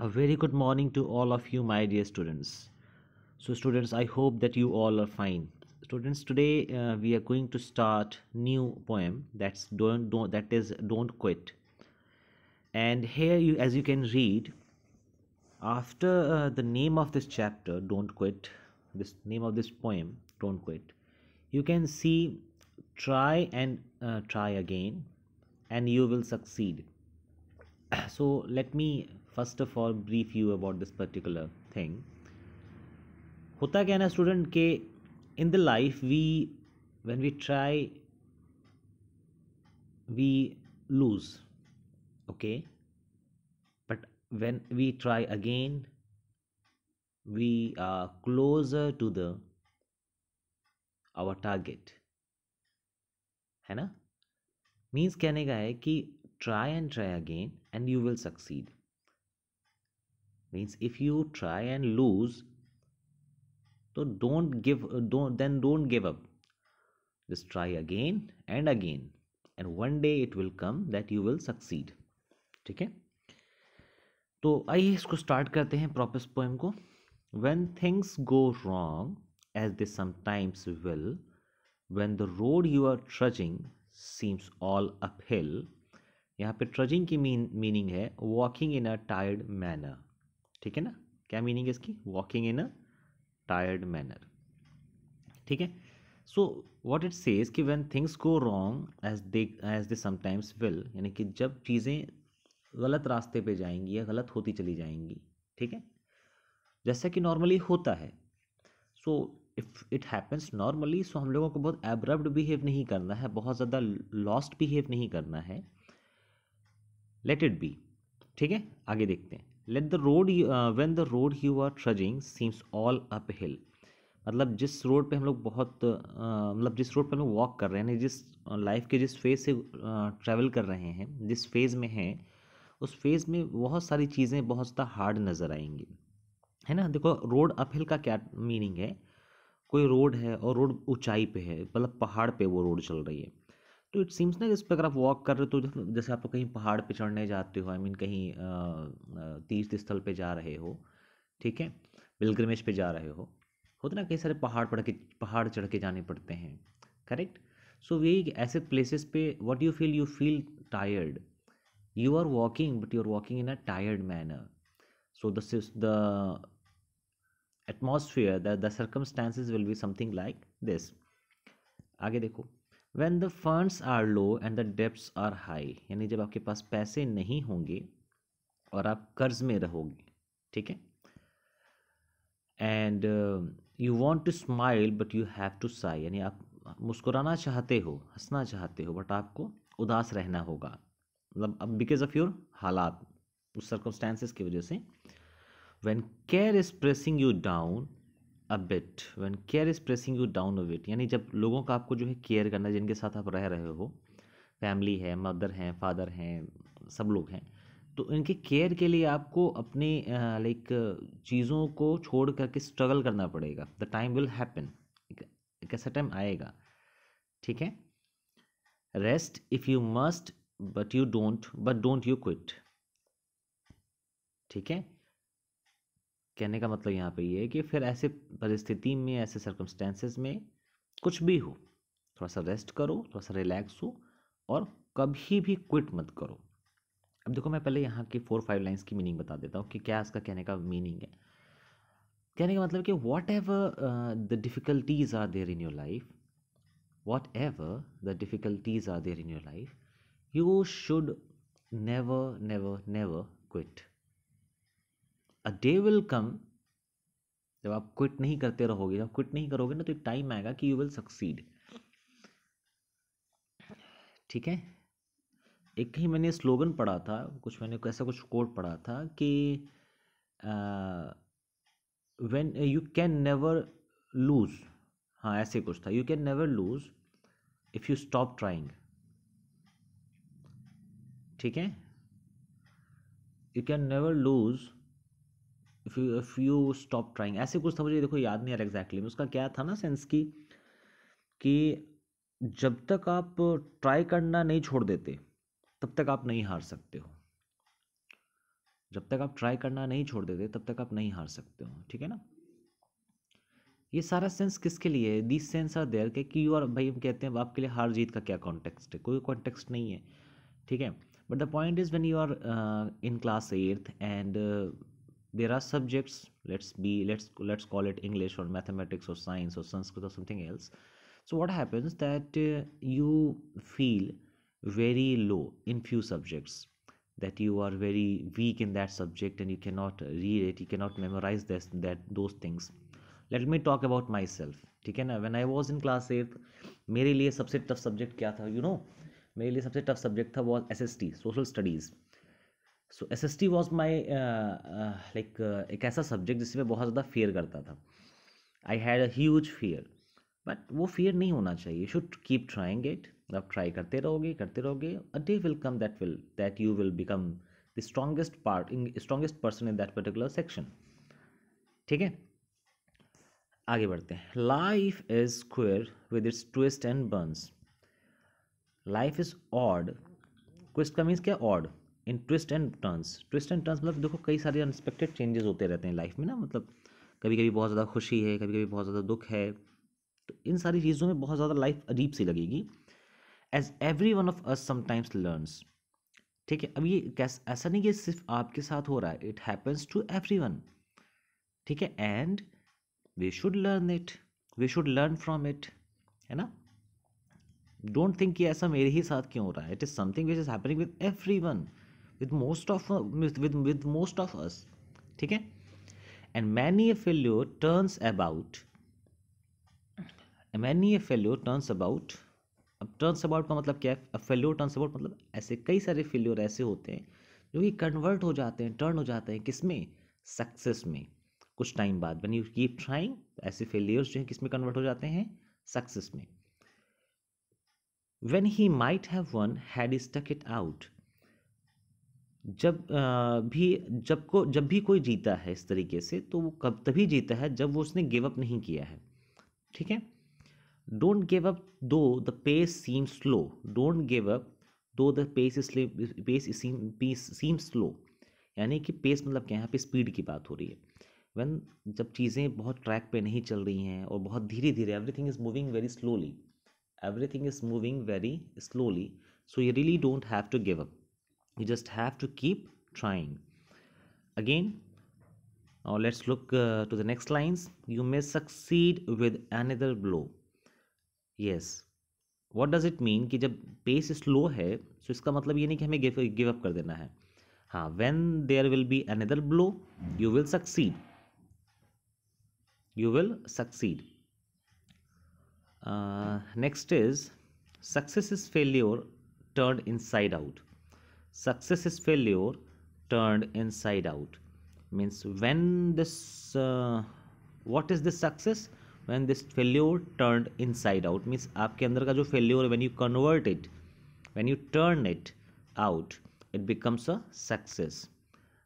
A very good morning to all of you, my dear students. So, students, I hope that you all are fine. Students, today we are going to start new poem that's don't quit. And here you, as you can read, after the name of this chapter, don't quit. This name of this poem, don't quit. You can see, try and try again, and you will succeed. So let me first of all brief you about this particular thing. होता क्या है ना student के in the life we when we try we lose, okay, but when we try again we are closer to the our target, है ना. Means कहने का है कि try and try again and you will succeed. Means if you try and lose, so don't give up. Just try again and again, and one day it will come that you will succeed. ठीक है, तो आइए इसको start करते हैं proper poem को. When things go wrong, as they sometimes will, when the road you are trudging seems all uphill. यहाँ पे ट्रजिंग की मीनिंग है walking in a tired manner. ठीक है ना, क्या मीनिंग है इसकी? Walking in a tired manner. ठीक है. सो व्हाट इट सेज कि when things go wrong as they sometimes will, यानी कि जब चीज़ें गलत रास्ते पे जाएंगी या गलत होती चली जाएंगी, ठीक है, जैसा कि नॉर्मली होता है. So if it happens normally, so हम लोगों को बहुत एब्रप्ट बिहेव नहीं करना है, बहुत ज़्यादा लॉस्ट बिहेव नहीं करना है. Let it be. ठीक है, आगे देखते हैं. Let the road when the road you are trudging seems all uphill. मतलब जिस रोड पे हम लोग मतलब जिस रोड पे हम लोग वॉक कर रहे हैं, जिस लाइफ के जिस फेज से ट्रैवल कर रहे हैं, जिस फेज़ में हैं, उस फेज़ में बहुत सारी चीज़ें बहुत ज़्यादा हार्ड नज़र आएंगी, है ना. देखो, रोड अपहिल का क्या मीनिंग है? कोई रोड है और रोड ऊंचाई पे है, मतलब पहाड़ पे वो रोड चल रही है. तो इट सीम्स ना, जिस पर अगर आप वॉक कर रहे हो तो जैसे आप कहीं पहाड़ पे चढ़ने जाते हो, आई मीन कहीं तीर्थ स्थल पे जा रहे हो, ठीक है, पिलग्रिमेज पे जा रहे हो, होते ना कई सारे पहाड़ चढ़ के जाने पड़ते हैं, करेक्ट. सो वही ऐसे प्लेसेस पे what you feel tired. You are walking but you are walking in a tired manner. So the atmosphere, the circumstances will be something like this. आगे देखो. When the funds are low and the debts are high, यानी जब आपके पास पैसे नहीं होंगे और आप कर्ज में रहोगे, ठीक है. And you want to smile but you have to sigh, यानी आप मुस्कुराना चाहते हो, हंसना चाहते हो, बट आपको उदास रहना होगा, मतलब अब बिकॉज ऑफ योर हालात, उस सर्कमस्टांसेस की वजह से. When care is pressing you down a bit, when care is pressing you down a bit, यानी जब लोगों का आपको जो है केयर करना, जिनके साथ आप रह रहे हो, फैमिली है, मदर हैं, फादर हैं, सब लोग हैं, तो इनके केयर के लिए आपको अपने लाइक चीज़ों को छोड़ करके स्ट्रगल करना पड़ेगा. द टाइम विल हैपन, एक ऐसा टाइम आएगा, ठीक है. Rest if you must but don't you quit. ठीक है, कहने का मतलब यहाँ पे ये है कि फिर ऐसे परिस्थिति में, ऐसे सर्कमस्टेंसेस में कुछ भी हो, थोड़ा सा रेस्ट करो, थोड़ा सा रिलैक्स हो, और कभी भी क्विट मत करो. अब देखो, मैं पहले यहाँ की 4-5 लाइन्स की मीनिंग बता देता हूँ कि क्या इसका कहने का मीनिंग है. कहने का मतलब कि whatever the difficulties are there in your life, whatever the difficulties are there in your life, you should never never never quit. A day will come, जब आप क्विट नहीं करते रहोगे, जब क्विट नहीं करोगे ना, तो एक टाइम आएगा कि यू विल सक्सीड. ठीक है. एक कहीं मैंने स्लोगन पढ़ा था, मैंने ऐसा कुछ कोट पढ़ा था कि when you can never lose, हाँ ऐसे कुछ था, you can never lose if you stop trying. ठीक है, you can never lose if you stop trying, ऐसे कुछ था. मुझे देखो याद नहीं आ रहा एग्जैक्टली में उसका क्या था ना सेंस की, कि जब तक आप ट्राई करना नहीं छोड़ देते तब तक आप नहीं हार सकते हो. जब तक आप ट्राई करना नहीं छोड़ देते तब तक आप नहीं हार सकते हो, ठीक है ना। ये सारा सेंस किसके लिए है? दीज सेंस आर देयर कि यू आर, भाई हम कहते हैं आपके लिए हार जीत का क्या कॉन्टेक्स्ट है, कोई कॉन्टेक्स्ट नहीं है, ठीक है। But the point is when you are in class 8th एंड there are subjects, let's call it English or mathematics or science or Sanskrit or something else. So what happens that you feel very low in few subjects, that you are very weak in that subject and you cannot read it, you cannot memorize those things. Let me talk about myself, ठीक है ना। when I was in class 8, मेरे लिए सबसे tough subject क्या था, मेरे लिए सबसे टफ सब्जेक्ट था was SST, social studies. So SST was my like एक ऐसा सब्जेक्ट जिसमें मैं बहुत ज़्यादा फेयर करता था। I had a huge fear, but वो फियर नहीं होना चाहिए, you should keep trying it. आप ट्राई करते रहोगे, अ day will come that you will become the strongest person in that particular section, ठीक है। आगे बढ़ते हैं। Life is square with its twist and Burns. Life is odd, twist का means क्या, odd, in twist and turns मतलब देखो कई सारे अनएक्सपेक्टेड चेंजेस होते रहते हैं लाइफ में ना, मतलब कभी कभी बहुत ज़्यादा खुशी है, कभी कभी बहुत ज़्यादा दुख है, तो इन सारी चीज़ों में बहुत ज़्यादा लाइफ अजीब सी लगेगी। As every one of us sometimes learns, ठीक है। अब ये कैसा, ऐसा नहीं कि सिर्फ आपके साथ हो रहा है, it happens to every one, ठीक है। And we should learn it, we should learn from it, है ना। डोंट थिंक कि ऐसा मेरे ही साथ क्यों हो रहा है, it is something which is happening with every one, with most of us, ठीक है। and many a failure turns about many a failure turns about अब टर्न्स अबाउट का मतलब क्या है, अब फेल्योर टर्न्स अबाउट मतलब ऐसे कई सारे फेल्योर ऐसे होते हैं जो कि कन्वर्ट हो जाते हैं, टर्न हो जाते हैं किस में, सक्सेस में। कुछ टाइम बाद व्हेन यू कीप ट्राइंग, ऐसे फेल्योर्स जो हैं किस में कन्वर्ट हो जाते हैं, सक्सेस में। when he might have won had he stuck it out, जब भी कोई जीता है इस तरीके से तो वो कब तभी जीता है जब वो उसने गिव अप नहीं किया है, ठीक है। Don't give up though the pace seem slow, don't give up though the pace seem slow, यानी कि पेस मतलब क्या है, यहाँ पे स्पीड की बात हो रही है। when जब चीज़ें बहुत ट्रैक पे नहीं चल रही हैं और बहुत धीरे धीरे everything is moving very slowly, everything is moving very slowly, so you really don't have to give up, you just have to keep trying again. Now let's look to the next lines. You may succeed with another blow. Yes, what does it mean कि जब pace slow है तो इसका मतलब ये नहीं कि हमें गिव अप कर देना है। हाँ, when there will be another blow, you will succeed, you will succeed. Next is success is failure turned inside out. Success is failure turned inside out. Means when this, what is this success? When this failure turned inside out means आपके अंदर का जो failure, when you convert it, when you turn it out, it becomes a success.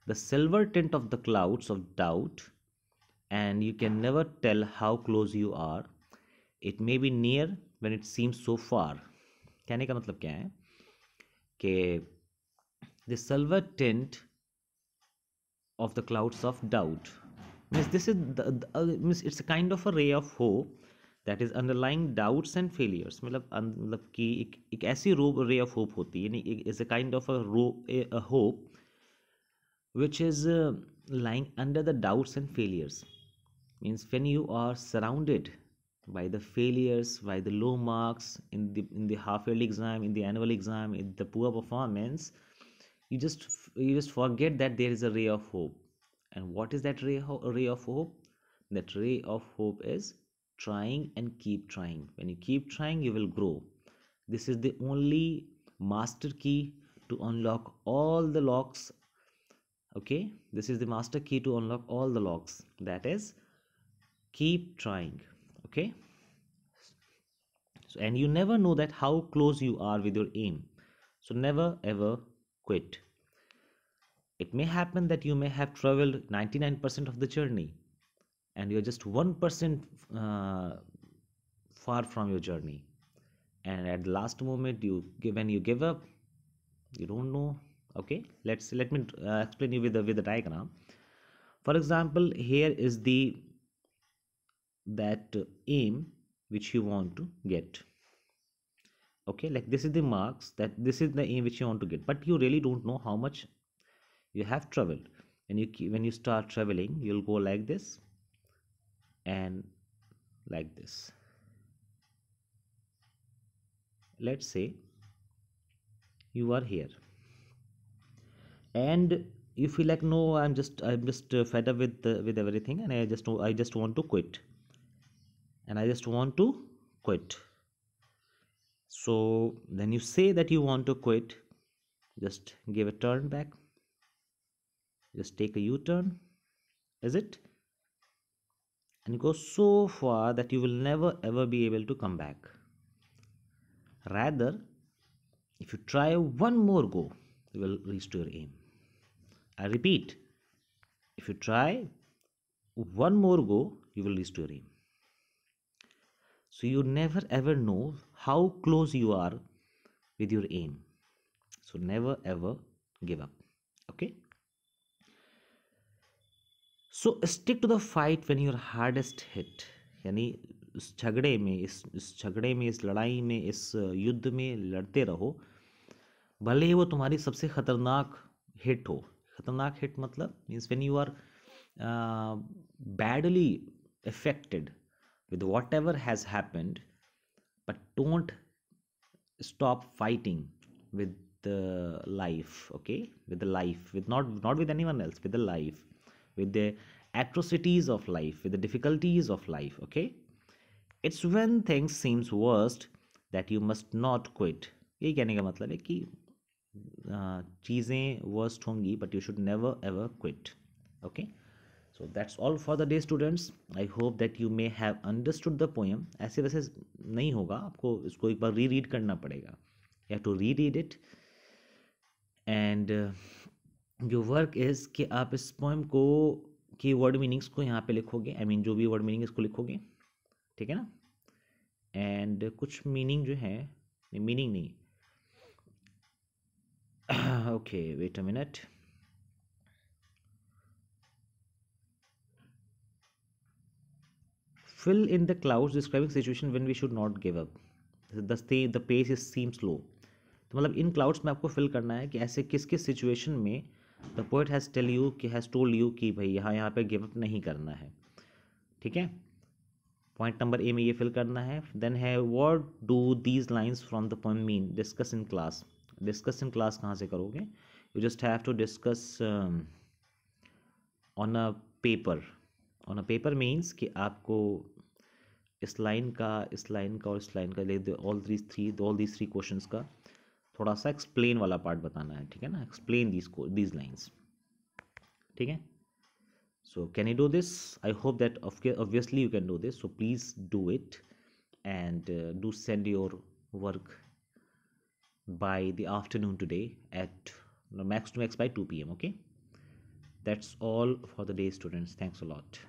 The silver tint of the clouds of doubt, and you can never tell how close you are. It may be near when it seems so far. कहने का मतलब क्या है कि the silver tint of the clouds of doubt means this is means it's a kind of a ray of hope that is underlying doubts and failures. मतलब कि एक ऐसी ray of hope होती है, यानी is a kind of a hope which is lying under the doubts and failures. Means when you are surrounded by the failures, by the low marks in the half yearly exam, in the annual exam, in the poor performance, you just forget that there is a ray of hope. And what is that ray of hope? That ray of hope is trying and keep trying. When you keep trying, you will grow. This is the only master key to unlock all the locks. Okay, this is the master key to unlock all the locks. That is, keep trying. Okay, so, and you never know that how close you are with your aim, so never ever quit. It may happen that you may have traveled 99% of the journey and you're just 1% far from your journey, and at the last moment when you give up, you don't know Okay, let me explain you with the diagram. For example, here is the that aim which you want to get. Okay, like this is the marks, that this is the aim which you want to get, but you really don't know how much you have traveled. And when you start traveling, you'll go like this and like this. Let's say you are here and you feel like, no, I'm just fed up with everything, and I just want to quit, and I just want to quit. So then you say that you want to quit, just give a turn back, just take a U-turn, is it? And go so far that you will never ever be able to come back. Rather, if you try one more go, you will reach to your aim. I repeat, if you try one more go, you will reach to your aim. So you never ever know how close you are with your aim. So never ever give up. Okay? So stick to the fight when you're hardest hit. यानी इस झगड़े में इस झगड़े में, इस लड़ाई में, इस युद्ध में लड़ते रहो, भले ही वो तुम्हारी सबसे खतरनाक हिट हो. खतरनाक हिट मतलब means when you are badly affected with whatever has happened, but don't stop fighting with the life. Okay, with the life, with not with anyone else, with the life, with the atrocities of life, with the difficulties of life. Okay, it's when things seems worst that you must not quit. ये कहने का मतलब है कि चीज़ें worst होंगी, but you should never ever quit. Okay, so that's all for the day, students. I hope that you may have understood the poem. ऐसे वैसे नहीं होगा, आपको इसको एक बार रीड करना पड़ेगा. You have to reread it, and your work is कि आप इस poem को की वर्ड मीनिंग्स को यहाँ पे लिखोगे. I mean जो भी वर्ड मीनिंग इसको लिखोगे, ठीक है ना. एंड कुछ मीनिंग जो है, मीनिंग नहीं, okay wait a minute. Fill in the clouds describing situation when we should not give up. The pace is seems slow. तो मतलब इन क्लाउड्स में आपको फिल करना है कि ऐसे किस किस सिचुएशन में the poet has told you कि भाई यहाँ पे गिव अप नहीं करना है. ठीक है, पॉइंट नंबर ए में ये फिल करना है. देन है what do these lines from the poem mean. Discuss in class. Discuss in class कहाँ से करोगे? You just have to discuss on a paper. On a paper means कि आपको इस लाइन का और इस लाइन का ऑल दीज थ्री क्वेश्चंस का थोड़ा सा एक्सप्लेन वाला पार्ट बताना है. ठीक है ना, एक्सप्लेन दीज लाइन्स. ठीक है. So can you do this? I hope that obviously you can do this. So please do it, and do send your work by the afternoon today at max to max by 2 p.m. Okay, that's all for the day, students. Thanks a lot.